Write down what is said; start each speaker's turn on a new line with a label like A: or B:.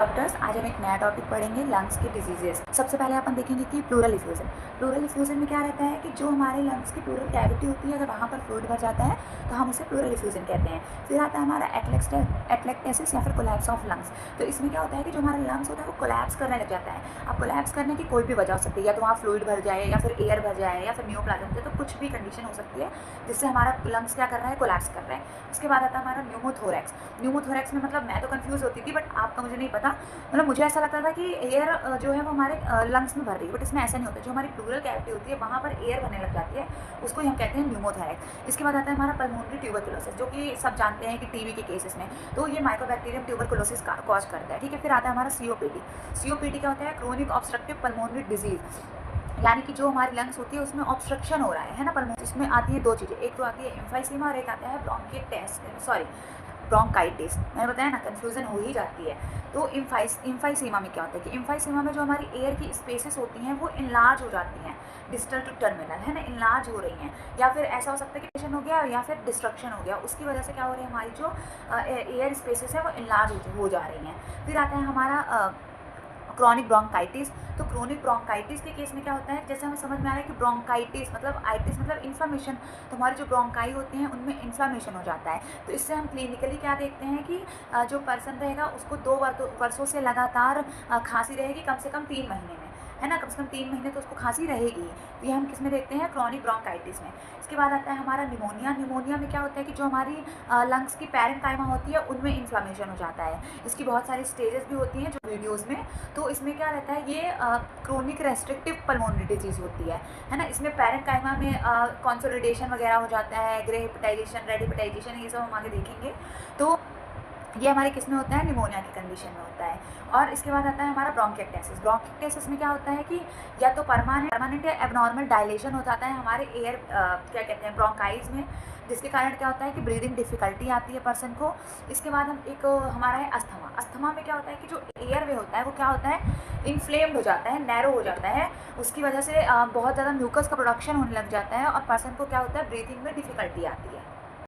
A: Doctors, आज हम एक नया टॉपिक पढ़ेंगे, लंग्स के डिजीजेस। सबसे पहले अपन देखेंगे कि प्लूरल इफ्यूजन। प्लूरल इफ्यूजन में क्या रहता है कि जो हमारे लंग्स की प्लूरल कैविटी होती है, अगर वहाँ पर फ्लूइड भर जाता है तो हम उसे प्लूरल इफ्यूजन कहते हैं। फिर आता है हमारा एटलेक्टेसिस या फिर कोलैप्स ऑफ लंग्स। तो इसमें क्या होता है कि जो हमारा लंग्स होता है वो कोलैप्स करने लग जाता है। अब कोलैप्स करने की कोई भी वजह हो सकती है, या तो वहाँ फ्लूइड भर जाए, या फिर एयर भर जाए, या फिर नियोप्लाज्म हो जाए, तो कुछ भी कंडीशन हो सकती है जिससे हमारा लंग्स क्या कर रहा है, कोलैप्स कर रहा है। उसके बाद आता है हमारा न्यूमोथोरैक्स। न्यूमोथोरैक्स में मतलब मैं तो कंफ्यूज होती थी, बट आपका मुझे नहीं पता। मतलब मुझे ऐसा लगता था कि एयर जो है वो हमारे लंग्स में भर रही है, बट इसमें ऐसा नहीं होता। जो हमारी प्लूरल कैविटी होती है वहाँ पर एयर भरने लग जाती है, उसको ही हम कहते हैं न्यूमोथोरैक्स। इसके बाद आता है हमारा पल्मोनरी ट्यूबरकुलोसिस, जो कि सब जानते हैं कि टीबी के केसेस में तो ये माइकोबैक्टीरियम ट्यूबरकुलोसिस का कॉज करता है। ठीक है, फिर आता है हमारा सीओपीडी। सीओपीडी क्या होता है? क्रोनिक ऑब्स्ट्रक्टिव पल्मोनरी डिजीज, यानी कि जो हमारी लंग्स होती है उसमें ऑब्स्ट्रक्शन हो रहा है ना पल्मोनरी। इसमें आती है दो चीज़ें, एक तो आती है एम्फाइसीमा और एक आता है ब्रोंकाइटिस। मैंने बताया ना, कन्फ्यूज़न हो ही जाती है। तो इम्फाइसीमा में क्या होता है कि इम्फाइसीमा में जो हमारी एयर की स्पेसेस होती हैं वो इनलार्ज हो जाती हैं, डिस्टल टू टर्मिनल, है ना, इनलार्ज हो रही हैं। या फिर ऐसा हो सकता है कि पेशेंट हो गया या फिर डिस्ट्रक्शन हो गया, उसकी वजह से क्या हो रही है, हमारी जो एयर स्पेसेस है वो इनलार्ज हो जा रही हैं। फिर आता है हमारा क्रॉनिक ब्रोंकाइटिस। तो क्रॉनिक ब्रोंकाइटिस के केस में क्या होता है, जैसे हमें समझ में आ रहा है कि ब्रोंकाइटिस मतलब आइटिस मतलब इन्फ्लामेशन, तो हमारे जो ब्रोंकाई होते हैं उनमें इन्फ्लामेशन हो जाता है। तो इससे हम क्लिनिकली क्या देखते हैं कि जो पर्सन रहेगा उसको 2 वर्षों से लगातार खांसी रहेगी, कम से कम 3 महीने में, है ना, कम से कम 3 महीने तो उसको खांसी रहेगी। तो ये हम किस में देखते हैं? क्रॉनिक ब्रोंकाइटिस में। इसके बाद आता है हमारा निमोनिया। निमोनिया में क्या होता है कि जो हमारी लंग्स की पैरेन्काइमा होती है उनमें इन्फ्लामेशन हो जाता है। इसकी बहुत सारी स्टेजेस भी होती हैं जो वीडियोज़ में। तो इसमें क्या रहता है, ये क्रोनिक रेस्ट्रिक्टिव पल्मोनरी डिजीज़ होती है ना। इसमें पैरेन्काइमा में कंसोलिडेशन वगैरह हो जाता है, ग्रे हेपेटाइजेशन, रेड हेपेटाइजेशन, ये सब हम आगे देखेंगे। तो ये हमारे किस में होता है? निमोनिया की कंडीशन में होता है। और इसके बाद आता है हमारा ब्रोंकिएक्टेसिस। ब्रोंकिएक्टेसिस में क्या होता है कि या तो परमानेंट या एबनॉर्मल डायलेशन हो जाता है हमारे एयर क्या कहते हैं, ब्रोंकाइज में, जिसके कारण क्या होता है कि ब्रीदिंग डिफिकल्टी आती है पर्सन को। इसके बाद हम एक हमारा है अस्थमा। अस्थमा में क्या होता है कि जो एयर वे होता है वो क्या होता है, इन्फ्लेम्ड हो जाता है, नैरो हो जाता है। उसकी वजह से बहुत ज़्यादा म्यूकस का प्रोडक्शन होने लग जाता है और पर्सन को क्या होता है, ब्रीथिंग में डिफिकल्टी आती है।